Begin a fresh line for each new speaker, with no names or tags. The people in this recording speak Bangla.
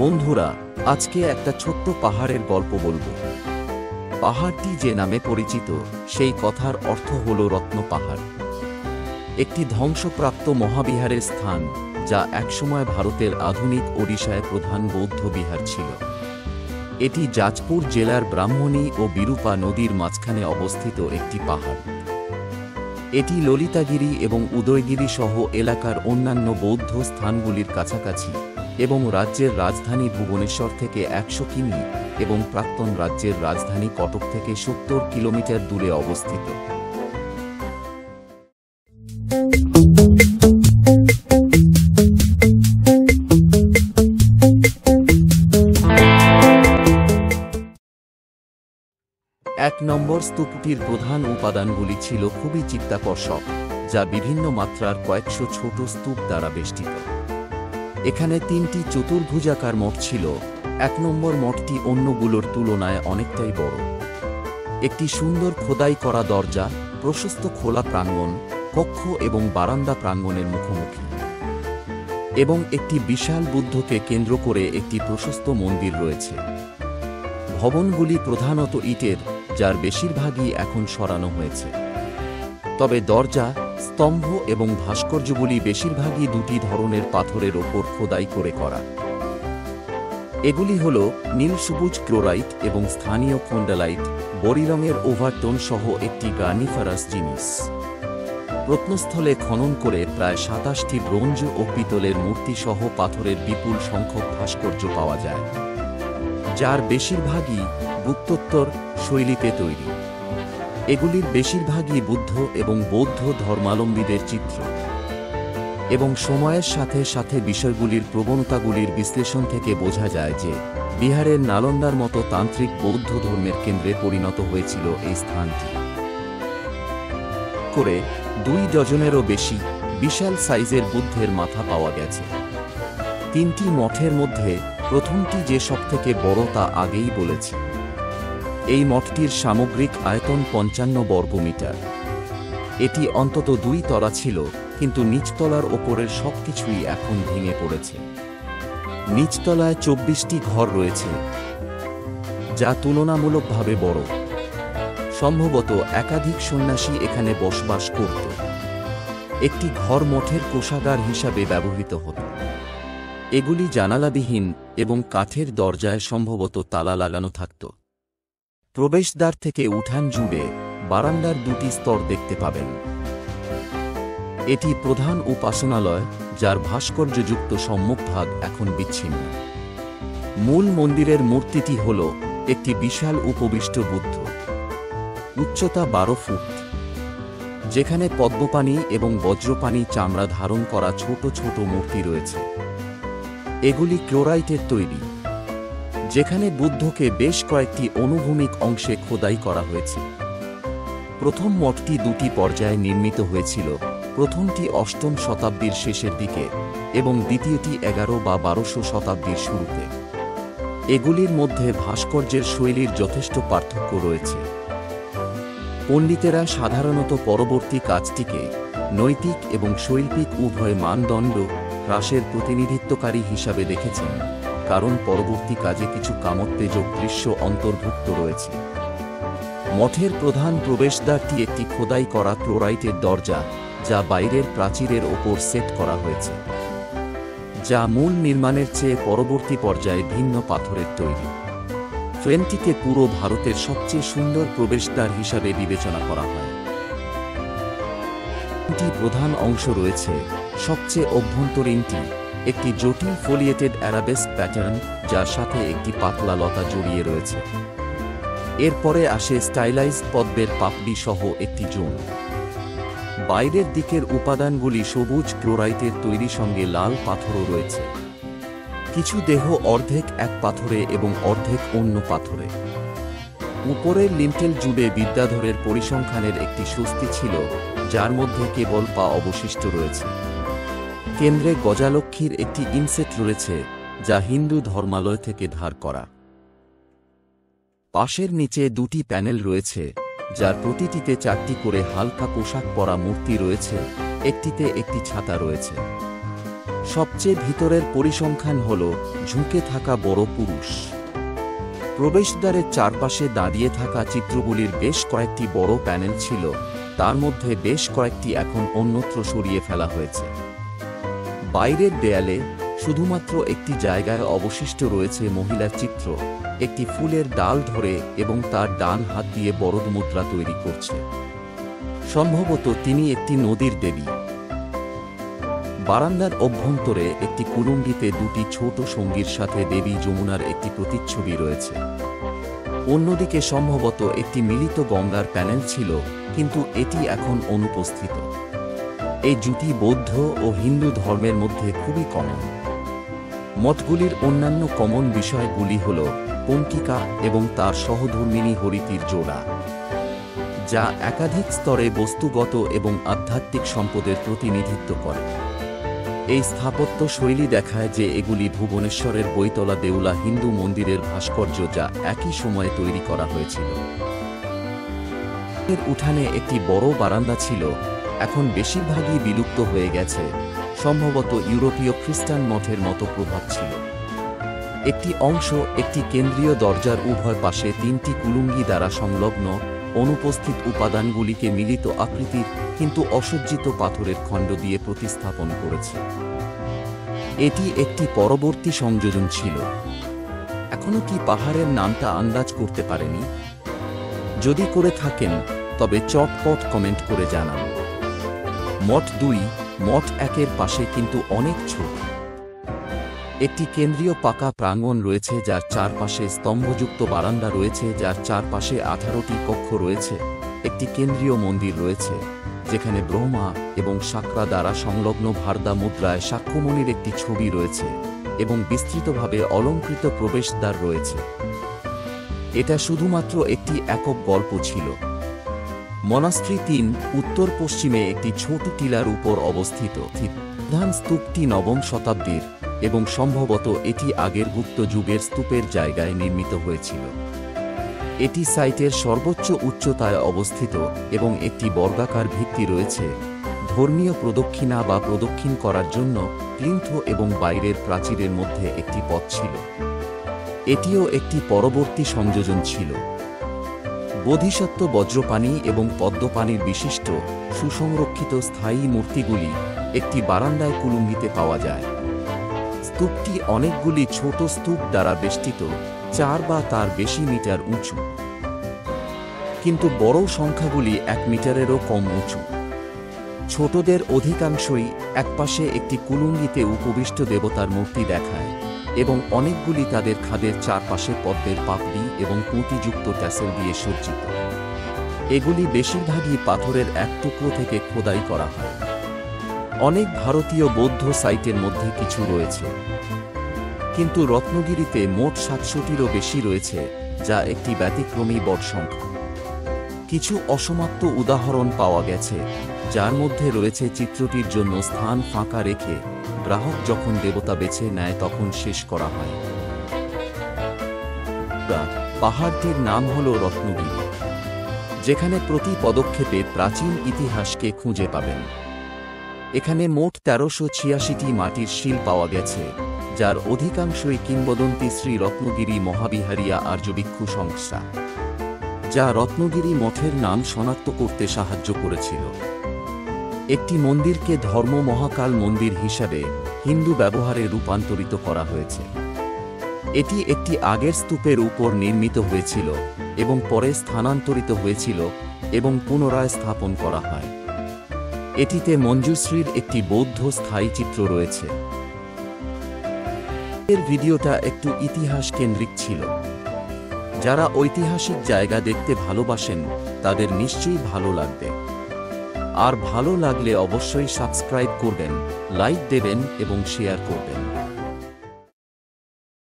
বন্ধুরা, আজকে একটা ছোট্ট পাহাড়ের গল্প বলবো। পাহাড়টি যে নামে পরিচিত, সেই কথার অর্থ হল রত্ন পাহাড়। একটি ধ্বংসপ্রাপ্ত মহাবিহারের স্থান, যা একসময় ভারতের আধুনিক ওড়িশায় প্রধান বৌদ্ধ বিহার ছিল। এটি জাজপুর জেলার ব্রাহ্মণী ও বিরূপা নদীর মাঝখানে অবস্থিত একটি পাহাড়। এটি ললিতাগিরি এবং উদয়গিরি সহ এলাকার অন্যান্য বৌদ্ধ স্থানগুলির কাছাকাছি এবং রাজ্যের রাজধানী ভুবনেশ্বর থেকে ১০০ কিমি এবং প্রাক্তন রাজ্যের রাজধানী কটক থেকে ৭০ কিলোমিটার দূরে অবস্থিত। এক নম্বর স্তূপটির প্রধান উপাদানগুলি ছিল খুবই চিত্তাকর্ষক, যা বিভিন্ন মাত্রার কয়েকশো ছোট স্তূপ দ্বারা বেষ্টিত। এখানে ৩টি চতুর্ভুজাকার মঠ ছিল। ১ নম্বর মঠটি অন্যগুলোর তুলনায় অনেকটাই বড়। একটি সুন্দর খোদাই করা দরজা, প্রশস্ত খোলা প্রাঙ্গণ, কক্ষ এবং বারান্দা প্রাঙ্গণের মুখোমুখি, এবং একটি বিশাল বুদ্ধকে কেন্দ্র করে একটি প্রশস্ত মন্দির রয়েছে। ভবনগুলি প্রধানত ইটের, যার বেশিরভাগই এখন সরানো হয়েছে। তবে দরজা, স্তম্ভ এবং ভাস্কর্যগুলি বেশিরভাগই দুটি ধরনের পাথরের ওপর খোদাই করে করা। এগুলি হল নীল সবুজ ক্লোরাইট এবং স্থানীয় খন্ডালাইট, বড়ি রঙের ওভারটোন সহ একটি গার্নিফারাস জিনিস। প্রত্নস্থলে খনন করে প্রায় ২৭টি ব্রোঞ্জ ও পিতলের মূর্তি সহ পাথরের বিপুল সংখ্যক ভাস্কর্য পাওয়া যায়, যার বেশিরভাগই গুপ্তোত্তর শৈলীতে তৈরি। এগুলির বেশিরভাগই বুদ্ধ এবং বৌদ্ধ ধর্মাবলম্বীদের চিত্র, এবং সময়ের সাথে সাথে বিষয়গুলির প্রবণতাগুলির বিশ্লেষণ থেকে বোঝা যায় যে বিহারের নালন্দার মতো তান্ত্রিক বৌদ্ধ ধর্মের কেন্দ্রে পরিণত হয়েছিল এই স্থানটি। করে ২ ডজনেরও বেশি বিশাল সাইজের বুদ্ধের মাথা পাওয়া গেছে। ৩টি মঠের মধ্যে প্রথমটি যে সবথেকে বড় তা আগেই বলেছি। এই মঠটির সামগ্রিক আয়তন ৫৫ বর্গমিটার। এটি অন্তত ২ তলা ছিল, কিন্তু নিচতলার ওপরের সবকিছুই এখন ভেঙে পড়েছে। নিচতলায় ২৪টি ঘর রয়েছে, যা তুলনামূলকভাবে বড়। সম্ভবত একাধিক সন্ন্যাসী এখানে বসবাস করত। একটি ঘর মঠের কোষাগার হিসাবে ব্যবহৃত হতো। এগুলি জানালাবিহীন এবং কাঠের দরজায় সম্ভবত তালা লাগানো থাকত। প্রবেশদ্বার থেকে উঠান জুড়ে বারান্দার ২টি স্তর দেখতে পাবেন। এটি প্রধান উপাসনালয়, যার ভাস্কর্যযুক্ত সম্মুখভাগ এখন বিচ্ছিন্ন। মূল মন্দিরের মূর্তিটি হল একটি বিশাল উপবিষ্ট বুদ্ধ, উচ্চতা ১২ ফুট, যেখানে পদ্মপাণি এবং বজ্রপাণি চামড়া ধারণ করা ছোট ছোট মূর্তি রয়েছে। এগুলি ক্লোরাইটের তৈরি, যেখানে বুদ্ধকে বেশ কয়েকটি অনুভূমিক অংশে খোদাই করা হয়েছে। প্রথম মঠটি ২টি পর্যায়ে নির্মিত হয়েছিল, প্রথমটি ৮ম শতাব্দীর শেষের দিকে এবং দ্বিতীয়টি ১১ বা ১২শ শতাব্দীর শুরুতে। এগুলির মধ্যে ভাস্কর্যের শৈলীর যথেষ্ট পার্থক্য রয়েছে। পণ্ডিতেরা সাধারণত পরবর্তী কাজটিকে নৈতিক এবং শৈল্পিক উভয় মানদণ্ড হ্রাসের প্রতিনিধিত্বকারী হিসাবে দেখেছেন, কারণ পরবর্তী কাজে কিছু কামোত্তেজক দৃশ্য অন্তর্ভুক্ত রয়েছে। মঠের প্রধান প্রবেশদ্বারটি একটি খোদাই করা ক্লোরাইটের দরজা, যা বাইরের প্রাচীরের ওপর সেট করা হয়েছে, যা মূল নির্মাণের চেয়ে পরবর্তী পর্যায়ে ভিন্ন পাথরের তৈরি। ফ্রেমটিকে পুরো ভারতের সবচেয়ে সুন্দর প্রবেশদ্বার হিসাবে বিবেচনা করা হয়। ৩টি প্রধান অংশ রয়েছে। সবচেয়ে অভ্যন্তরীণটি একটি জটিল ফোলিয়েটেড অ্যারাবেস্ক প্যাটার্ন, যার সাথে একটি পাতলা লতা জড়িয়ে রয়েছে। এরপরে আসে স্টাইলাইজড পদ্মের পাপড়ি সহ একটি জোন। বাইরের দিকের উপাদানগুলি সবুজ ক্লোরাইটের তৈরি, সঙ্গে লাল পাথরও রয়েছে। কিছু দেহ অর্ধেক এক পাথরে এবং অর্ধেক অন্য পাথরে। উপরের লিন্টেল জুড়ে বিদ্যাধরের পরিসংখ্যানের একটি স্বস্তি ছিল, যার মধ্যে কেবল পা অবশিষ্ট রয়েছে। কেন্দ্রে গজালক্ষ্মীর একটি ইনসেট রয়েছে, যা হিন্দু ধর্মালয় থেকে ধার করা। পাশের নিচে ২টি প্যানেল রয়েছে, যার প্রতিটিতে ৪টি করে হালকা পোশাক পরা মূর্তি রয়েছে, একটিতে একটি ছাতা রয়েছে। সবচেয়ে ভিতরের পরিসংখ্যান হল ঝুঁকে থাকা বড় পুরুষ। প্রবেশদ্বারের চারপাশে দাঁড়িয়ে থাকা চিত্রগুলির বেশ কয়েকটি বড় প্যানেল ছিল, তার মধ্যে বেশ কয়েকটি এখন অন্যত্র সরিয়ে ফেলা হয়েছে। বাইরের দেয়ালে শুধুমাত্র একটি জায়গায় অবশিষ্ট রয়েছে মহিলার চিত্র, একটি ফুলের ডাল ধরে এবং তার ডান হাত দিয়ে বরদ মুদ্রা তৈরি করছে। সম্ভবত তিনি একটি নদীর দেবী। বারান্দার অভ্যন্তরে একটি কুলুঙ্গিতে দুটি ছোট সঙ্গীর সাথে দেবী যমুনার একটি প্রতিচ্ছবি রয়েছে। অন্যদিকে সম্ভবত একটি মিলিত গঙ্গার প্যানেল ছিল, কিন্তু এটি এখন অনুপস্থিত। এই জুটি বৌদ্ধ ও হিন্দু ধর্মের মধ্যে খুবই কমন। মঠগুলির অন্যান্য কমন বিষয়গুলি হল পঙ্কিকা এবং তার সহধর্মিণী হরিতির জোড়া, যা একাধিক স্তরে বস্তুগত এবং আধ্যাত্মিক সম্পদের প্রতিনিধিত্ব করে। এই স্থাপত্য শৈলী দেখায় যে এগুলি ভুবনেশ্বরের বইতলা দেউলা হিন্দু মন্দিরের ভাস্কর্য, যা একই সময়ে তৈরি করা হয়েছিল। এর উঠানে একটি বড় বারান্দা ছিল, এখন বেশিরভাগই বিলুপ্ত হয়ে গেছে। সম্ভবত ইউরোপীয় খ্রিস্টান মঠের মতো প্রভাব ছিল। একটি অংশ একটি কেন্দ্রীয় দরজার উভয় পাশে তিনটি কুলুঙ্গি দ্বারা সংলগ্ন অনুপস্থিত উপাদানগুলিকে মিলিত আকৃতির কিন্তু অসজ্জিত পাথরের খণ্ড দিয়ে প্রতিস্থাপন করেছে। এটি একটি পরবর্তী সংযোজন ছিল। এখনও কি পাহাড়ের নামটা আন্দাজ করতে পারেনি? যদি করে থাকেন তবে চটপট কমেন্ট করে জানান। মঠ 2, মঠ 1-এর পাশে কিন্তু অনেক ছোট। একটি কেন্দ্রীয় পাকা প্রাঙ্গণ রয়েছে, যার চারপাশে স্তম্ভযুক্ত বারান্দা রয়েছে, যার চারপাশে 18টি কক্ষ রয়েছে। একটি কেন্দ্রীয় মন্দির রয়েছে, যেখানে ব্রহ্মা এবং শাক্রা দ্বারা সংলগ্ন ভারদা মুদ্রায় সাক্ষ্যমণির একটি ছবি রয়েছে এবং বিস্তৃতভাবে অলঙ্কৃত প্রবেশদ্বার রয়েছে। এটা শুধুমাত্র একটি একক গল্প ছিল। মনাস্ট্রি 3 উত্তর পশ্চিমে একটি ছোট টিলার উপর অবস্থিত। প্রধান স্তূপটি 9ম শতাব্দীর এবং সম্ভবত এটি আগের গুপ্ত যুগের স্তূপের জায়গায় নির্মিত হয়েছিল। এটি সাইটের সর্বোচ্চ উচ্চতায় অবস্থিত এবং একটি বর্গাকার ভিত্তি রয়েছে। ধর্মীয় প্রদক্ষিণা বা প্রদক্ষিণ করার জন্য প্লিন্থ এবং বাইরের প্রাচীরের মধ্যে একটি পথ ছিল। এটিও একটি পরবর্তী সংযোজন ছিল। বোধিসত্ত্ব বজ্রপাণি এবং পদ্মপাণির বিশিষ্ট সুসংরক্ষিত স্থায়ী মূর্তিগুলি একটি বারান্দায় কুলুঙ্গিতে পাওয়া যায়। স্তূপটি অনেকগুলি ছোট স্তূপ দ্বারা বেষ্টিত, 4 বা তার বেশি মিটার উঁচু, কিন্তু বড় সংখ্যাগুলি 1 মিটারেরও কম উঁচু। ছোটদের অধিকাংশই একপাশে একটি কুলুঙ্গিতে উপবিষ্ট দেবতার মূর্তি দেখায় এবং অনেকগুলি তাদের খাদের চারপাশে পদ্মের পাপড়ি এবং পুঁতিযুক্ত ট্যাসেল দিয়ে সজ্জিত। এগুলি বেশিরভাগই পাথরের এক টুকরো থেকে খোদাই করা হয়। অনেক ভারতীয় বৌদ্ধ সাইটের মধ্যে কিছু রয়েছে, কিন্তু রত্নগিরিতে মোট 700টিরও বেশি রয়েছে, যা একটি ব্যতিক্রমী বড় সংখ্যা। কিছু অসমাপ্ত উদাহরণ পাওয়া গেছে, যার মধ্যে রয়েছে চিত্রটির জন্য স্থান ফাঁকা রেখে গ্রাহক যখন দেবতা বেছে নেয় তখন শেষ করা হয়। পাহাড়টির নাম হল রত্নগিরি, যেখানে প্রতি পদক্ষেপে প্রাচীন ইতিহাসকে খুঁজে পাবেন। এখানে মোট 1386টি মাটির শিল পাওয়া গেছে, যার অধিকাংশই কিংবদন্তি শ্রী রত্নগিরি মহাবিহারিয়া আর্যভিক্ষু সংস্থা, যা রত্নগিরি মঠের নাম শনাক্ত করতে সাহায্য করেছিল। একটি মন্দিরকে ধর্ম মহাকাল মন্দির হিসাবে হিন্দু ব্যবহারে রূপান্তরিত করা হয়েছে। এটি একটি আগের স্তূপের উপর নির্মিত হয়েছিল এবং পরে স্থানান্তরিত হয়েছিল এবং পুনরায় স্থাপন করা হয়। এটিতে মঞ্জুশ্রীর একটি বৌদ্ধ স্থায়ী চিত্র রয়েছে। এর ভিডিওটা একটু ইতিহাস কেন্দ্রিক ছিল। যারা ঐতিহাসিক জায়গা দেখতে ভালোবাসেন তাদের নিশ্চয়ই ভালো লাগবে। আর ভালো লাগলে অবশ্যই সাবস্ক্রাইব করবেন, লাইক দেবেন এবং শেয়ার করবেন।